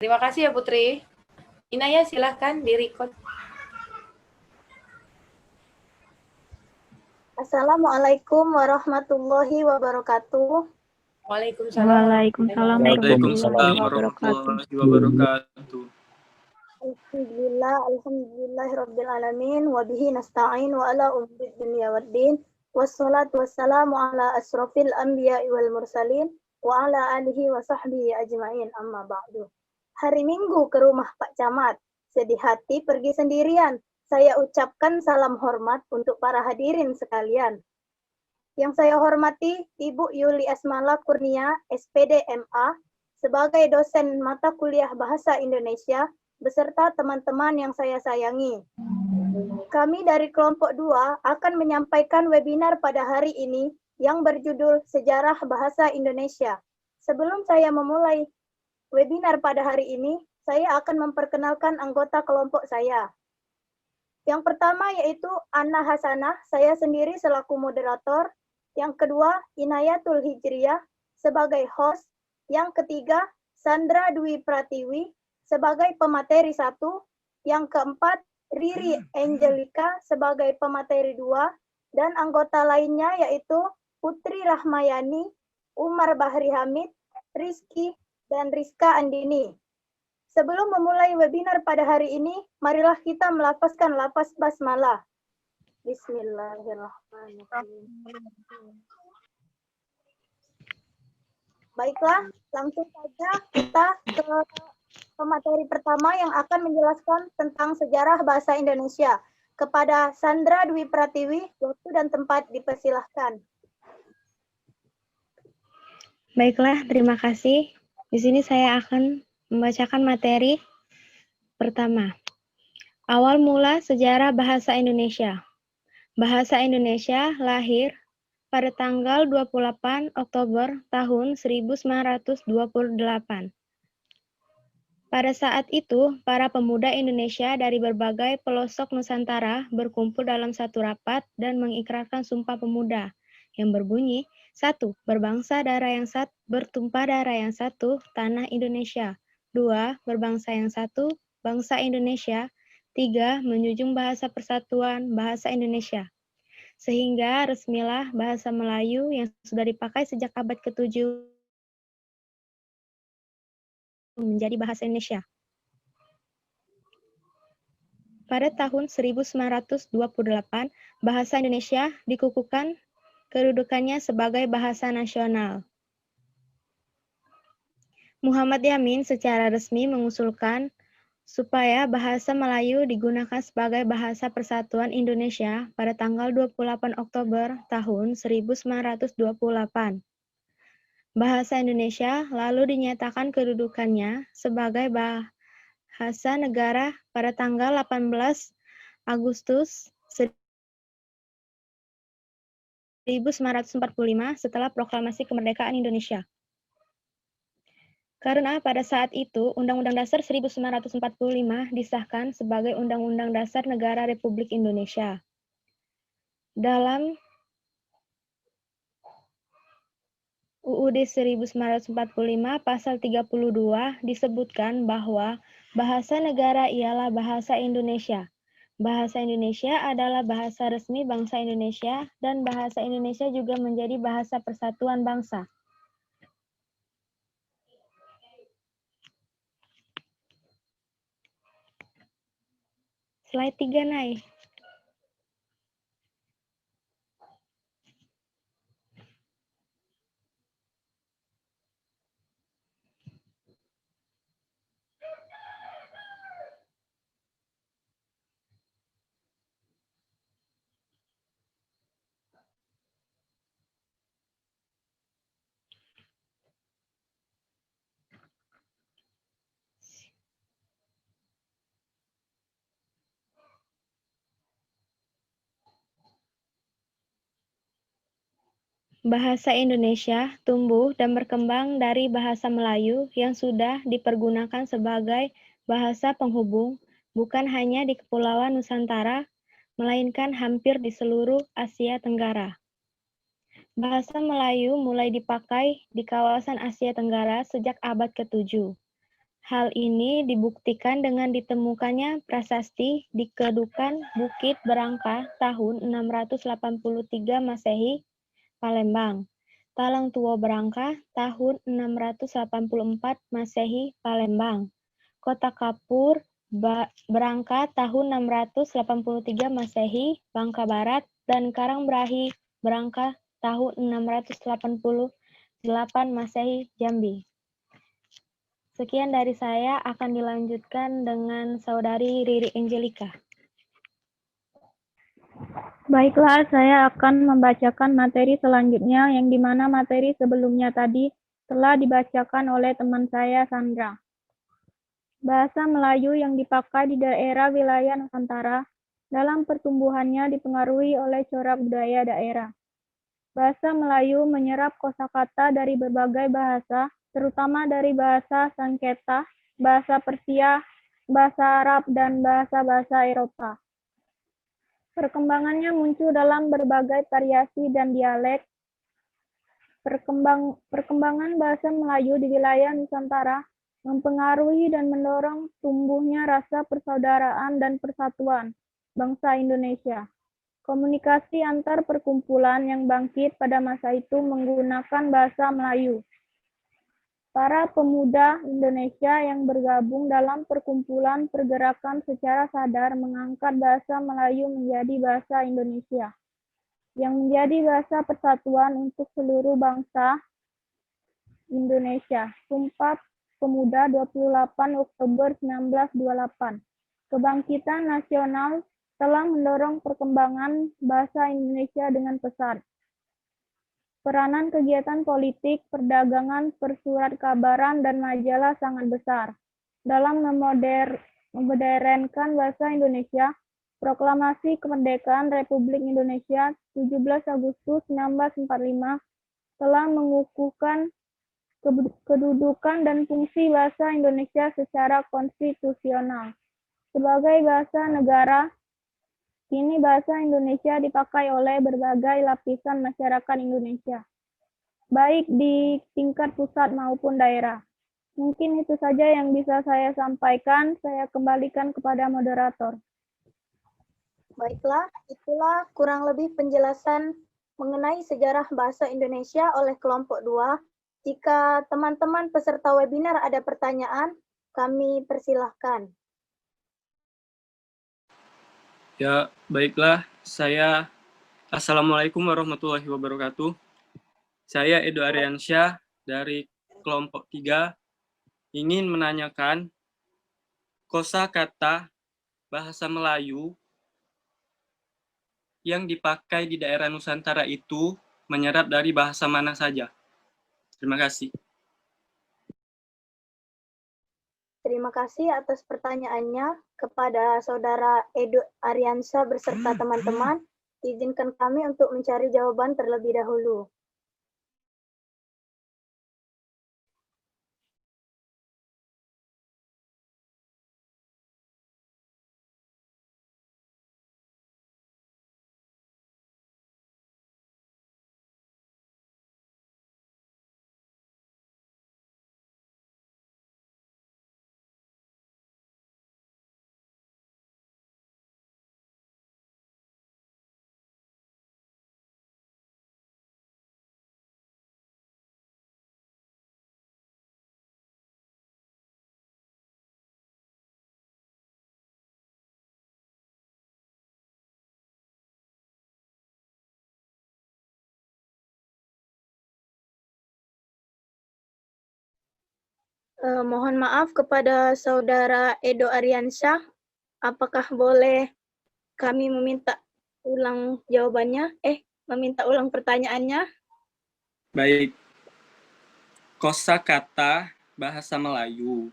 Terima kasih ya Putri. Inaya silahkan di-record. Assalamualaikum warahmatullahi wabarakatuh. Waalaikumsalam Waalaikumsalam warahmatullahi wabarakatuh. Alhamdulillahirabbil alamin wa bihi nasta'in wa ala umuri dunya waddin. Wassalatu wassalamu ala asrofil anbiya'i wal mursalin wa ala alihi wa sahbihi ajma'in, amma ba'du. Hari Minggu ke rumah Pak Camat. Sedih hati pergi sendirian. Saya ucapkan salam hormat untuk para hadirin sekalian. Yang saya hormati Ibu Yuli Asmala Kurnia, SPD MA, sebagai dosen mata kuliah Bahasa Indonesia, beserta teman-teman yang saya sayangi. Kami dari kelompok 2 akan menyampaikan webinar pada hari ini yang berjudul Sejarah Bahasa Indonesia. Sebelum saya memulai webinar pada hari ini, saya akan memperkenalkan anggota kelompok saya. Yang pertama yaitu Anna Hasanah, saya sendiri selaku moderator. Yang kedua, Inayatul Hijriyah sebagai host. Yang ketiga, Sandra Dwi Pratiwi sebagai pemateri 1. Yang keempat, Riri Angelika sebagai pemateri 2. Dan anggota lainnya yaitu Putri Rahmayani, Umar Bahri Hamid, Rizky, dan Rizka Andini. Sebelum memulai webinar pada hari ini, marilah kita melafazkan lafaz basmalah. Bismillahirrahmanirrahim. Baiklah, langsung saja kita ke pemateri pertama yang akan menjelaskan tentang sejarah bahasa Indonesia. Kepada Sandra Dwi Pratiwi, waktu dan tempat dipersilahkan. Baiklah, terima kasih. Di sini saya akan membacakan materi pertama. Awal mula sejarah bahasa Indonesia. Bahasa Indonesia lahir pada tanggal 28 Oktober tahun 1928. Pada saat itu, para pemuda Indonesia dari berbagai pelosok Nusantara berkumpul dalam satu rapat dan mengikrarkan Sumpah Pemuda yang berbunyi, 1. Berbangsa darah yang satu, bertumpah darah yang satu, tanah Indonesia. 2. Berbangsa yang satu, bangsa Indonesia. 3. Menjunjung bahasa persatuan, bahasa Indonesia. Sehingga resmilah bahasa Melayu yang sudah dipakai sejak abad ke-7 menjadi bahasa Indonesia. Pada tahun 1928, bahasa Indonesia dikukuhkan kedudukannya sebagai bahasa nasional. Muhammad Yamin secara resmi mengusulkan supaya bahasa Melayu digunakan sebagai bahasa persatuan Indonesia pada tanggal 28 Oktober tahun 1928. Bahasa Indonesia lalu dinyatakan kedudukannya sebagai bahasa negara pada tanggal 18 Agustus 1945 setelah proklamasi kemerdekaan Indonesia. Karena pada saat itu Undang-Undang Dasar 1945 disahkan sebagai Undang-Undang Dasar Negara Republik Indonesia. Dalam UUD 1945 pasal 32 disebutkan bahwa bahasa negara ialah bahasa Indonesia. Bahasa Indonesia adalah bahasa resmi bangsa Indonesia dan bahasa Indonesia juga menjadi bahasa persatuan bangsa. Slide 3 naik. Bahasa Indonesia tumbuh dan berkembang dari bahasa Melayu yang sudah dipergunakan sebagai bahasa penghubung bukan hanya di Kepulauan Nusantara, melainkan hampir di seluruh Asia Tenggara. Bahasa Melayu mulai dipakai di kawasan Asia Tenggara sejak abad ke-7. Hal ini dibuktikan dengan ditemukannya prasasti di Kedukan Bukit Berangka tahun 683 Masehi, Palembang. Talang Tua Berangka tahun 684 Masehi, Palembang. Kota Kapur Berangka tahun 683 Masehi, Bangka Barat, dan Karangbrahi Berangka tahun 688 Masehi, Jambi. Sekian dari saya, akan dilanjutkan dengan Saudari Riri Angelika. Baiklah, saya akan membacakan materi selanjutnya yang dimana materi sebelumnya tadi telah dibacakan oleh teman saya, Sandra. Bahasa Melayu yang dipakai di daerah wilayah Nusantara dalam pertumbuhannya dipengaruhi oleh corak budaya daerah. Bahasa Melayu menyerap kosakata dari berbagai bahasa, terutama dari bahasa Sanketa, bahasa Persia, bahasa Arab, dan bahasa-bahasa Eropa. Perkembangannya muncul dalam berbagai variasi dan dialek. Perkembangan bahasa Melayu di wilayah Nusantara mempengaruhi dan mendorong tumbuhnya rasa persaudaraan dan persatuan bangsa Indonesia. Komunikasi antar perkumpulan yang bangkit pada masa itu menggunakan bahasa Melayu. Para pemuda Indonesia yang bergabung dalam perkumpulan pergerakan secara sadar mengangkat bahasa Melayu menjadi bahasa Indonesia, yang menjadi bahasa persatuan untuk seluruh bangsa Indonesia. Sumpah Pemuda 28 Oktober 1928. Kebangkitan nasional telah mendorong perkembangan bahasa Indonesia dengan pesat. Peranan kegiatan politik, perdagangan, persurat kabaran, dan majalah sangat besar dalam memodernkan bahasa Indonesia. Proklamasi Kemerdekaan Republik Indonesia 17 Agustus 1945 telah mengukuhkan kedudukan dan fungsi bahasa Indonesia secara konstitusional. Sebagai bahasa negara, kini bahasa Indonesia dipakai oleh berbagai lapisan masyarakat Indonesia, baik di tingkat pusat maupun daerah. Mungkin itu saja yang bisa saya sampaikan. Saya kembalikan kepada moderator. Baiklah, itulah kurang lebih penjelasan mengenai sejarah bahasa Indonesia oleh kelompok 2. Jika teman-teman peserta webinar ada pertanyaan, kami persilahkan. Ya, baiklah. Assalamualaikum warahmatullahi wabarakatuh. Saya Edo Ariansyah dari kelompok 3 ingin menanyakan kosakata bahasa Melayu yang dipakai di daerah Nusantara itu menyerap dari bahasa mana saja? Terima kasih. Terima kasih atas pertanyaannya kepada Saudara Edo Ariansyah beserta teman-teman. Izinkan kami untuk mencari jawaban terlebih dahulu. Mohon maaf kepada Saudara Edo Ariansyah, apakah boleh kami meminta ulang jawabannya? Meminta ulang pertanyaannya? Baik. Kosakata bahasa Melayu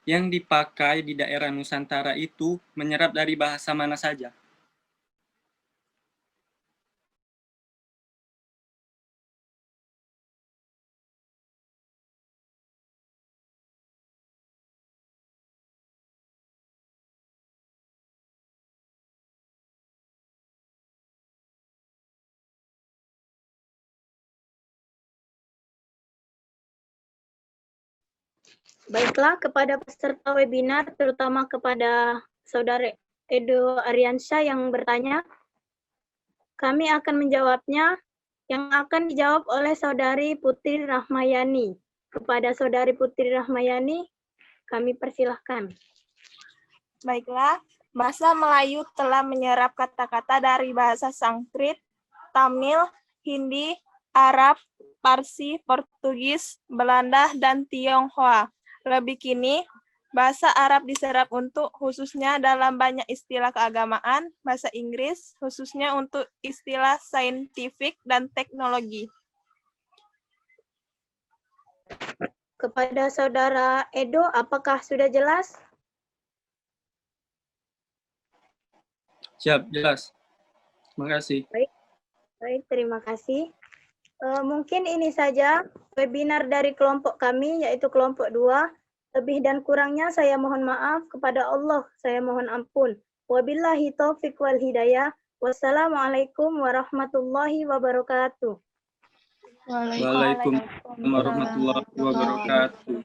yang dipakai di daerah Nusantara itu menyerap dari bahasa mana saja? Baiklah, kepada peserta webinar, terutama kepada Saudara Edo Ariansyah yang bertanya, kami akan menjawabnya, yang akan dijawab oleh Saudari Putri Rahmayani. Kepada Saudari Putri Rahmayani, kami persilahkan. Baiklah, bahasa Melayu telah menyerap kata-kata dari bahasa Sanskrit, Tamil, Hindi, Arab, Parsi, Portugis, Belanda, dan Tionghoa. Lebih kini, bahasa Arab diserap untuk khususnya dalam banyak istilah keagamaan, bahasa Inggris khususnya untuk istilah saintifik dan teknologi. Kepada Saudara Edo, apakah sudah jelas? Siap, jelas. Terima kasih. Baik, terima kasih. Mungkin ini saja webinar dari kelompok kami, yaitu kelompok 2. Lebih dan kurangnya saya mohon maaf, kepada Allah saya mohon ampun. Wabillahi taufiq wal hidayah. Wassalamualaikum warahmatullahi wabarakatuh. Waalaikumsalam warahmatullahi wabarakatuh.